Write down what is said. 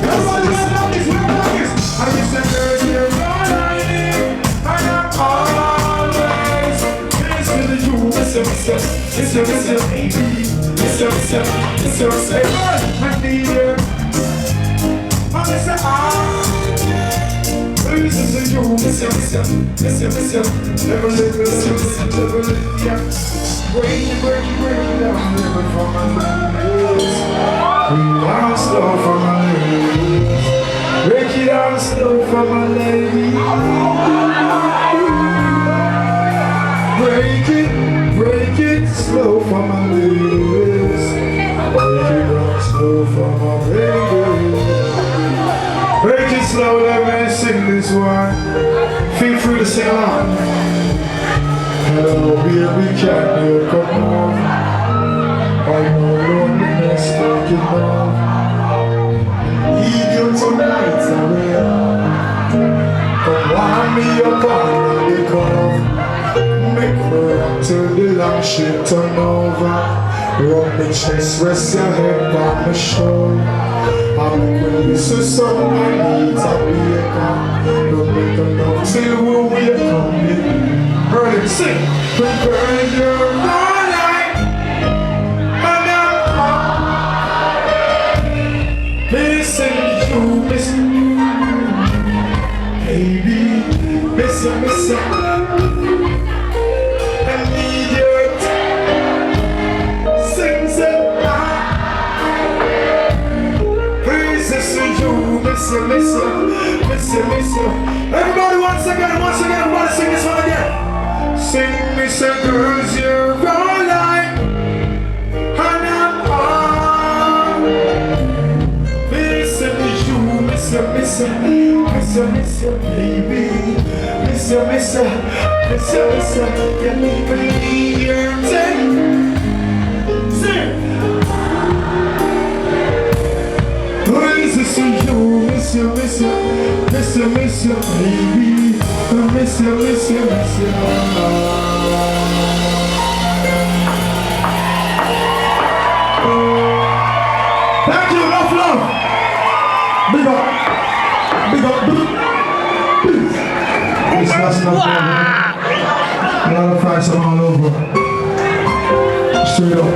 Everybody, we're like this. I miss the girls here running, and I'm always missing you. Miss you, baby. Miss you, say, I need you. I miss you, missing you. Miss you. Never leave me, never leave ya. Break it down, never for my lips. Down slow for my ladies. Break it down slow for my lady. Break it slow for my ladies. Break it down slow for my ladies. Break it slow, let me sing this one. Feel free to sing along. Hello, baby, can you come on? I know loneliness taking off. Need you tonight, away. Come warm me up on the cuff. Make me run till the long shit turn over. Rub the chest, rest your head on my shoulder. I'm when you see someone needs a baker. Don't make enough till we wake up. Burn it, sing. Burn your light. Missing you, baby, miss you. I need you. Sing praises to you, miss you. Everybody, once again, everybody sing this one again. Sing, miss you, girls, you're all light, and I'm on. Miss you, baby. Miss you. Get me your ten. Sing. Praises to you, miss you, baby. Miss you. Thank you, love. Big up. It's not enough. A lot of price all over. Straight up.